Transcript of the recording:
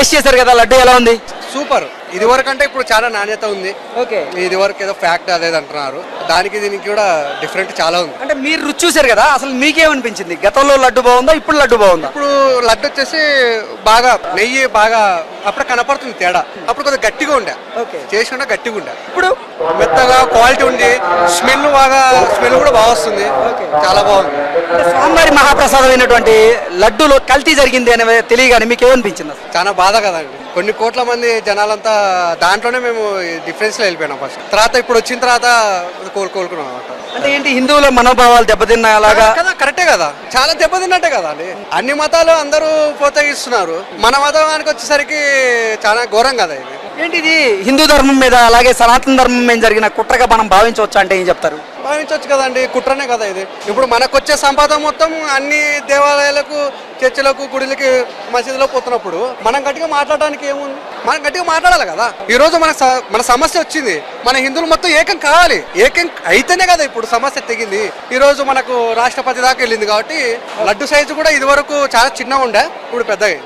Taste చేశారు కదా, లడ్డు ఎలా ఉంది? సూపర్. ఇది వరకు అంటే ఇప్పుడు చాలా నాణ్యత ఉంది. ఓకే. ఇది వరకు ఏదో ఫ్యాక్ట్ అదేది అంటున్నారు, దానికి దీనికి కూడా డిఫరెంట్ చాలా ఉంది. అంటే మీరు రుచి చూశారు కదా, అసలు మీకేమనిపించింది? గతంలో లడ్డు బాగుందా, ఇప్పుడు లడ్డు బాగుందా? ఇప్పుడు లడ్డు వచ్చేసి బాగా నెయ్యి బాగా అప్పుడు కనపడుతుంది తేడా. అప్పుడు కొద్దిగా గట్టిగా ఉండే, చేసి ఉండే గట్టిగా ఉండే. ఇప్పుడు మెత్తగా క్వాలిటీ ఉంది, స్మెల్ కూడా బాగా వస్తుంది. చాలా బాగుంది. స్వామివారి మహాప్రసాదం అయినటువంటి లడ్డూలో కల్తీ జరిగింది అని తెలియగానే మీకు ఏమనిపించింది? చాలా బాధ కదండి. కొన్ని కోట్ల మంది జనాలంతా దాంట్లోనే మేము డిఫరెన్స్ లో వెళ్ళిపోయినాం ఫస్ట్. తర్వాత ఇప్పుడు వచ్చిన తర్వాత కోలుకున్నాం అనమాట. అంటే ఏంటి, హిందువుల మనోభావాలు దెబ్బతిన్నా అలాగా కదా? కరెక్టే కదా, చాలా దెబ్బతిన్నట్టే కదా అండి. అన్ని మతాలు అందరూ ప్రోత్సహిస్తున్నారు, మన మతానికి వచ్చేసరికి చాలా ఘోరం కదా ఇది. ఏంటి ఇది హిందూ ధర్మం మీద అలాగే సనాతన ధర్మం మీద జరిగిన కుట్రగా మనం భావించవచ్చు అంటే ఏం చెప్తారు? భావించవచ్చు కదండి, కుట్రనే కదా ఇది. ఇప్పుడు మనకు వచ్చే సంపాదన మొత్తం అన్ని దేవాలయాలకు, చర్చిలకు, గుడిలకి, మసీదులో పోతున్నప్పుడు మనం గట్టిగా మాట్లాడడానికి ఏముంది? మనం గట్టిగా మాట్లాడాలి కదా. ఈ రోజు మన సమస్య వచ్చింది, మన హిందువులు మొత్తం ఏకం కావాలి. ఏకం అయితేనే కదా ఇప్పుడు సమస్య తెగింది. ఈ రోజు మనకు రాష్ట్రపతి దాకా వెళ్ళింది కాబట్టి లడ్డు సైజు కూడా ఇది వరకు చాలా చిన్నగా ఉండే, ఇప్పుడు పెద్దగా.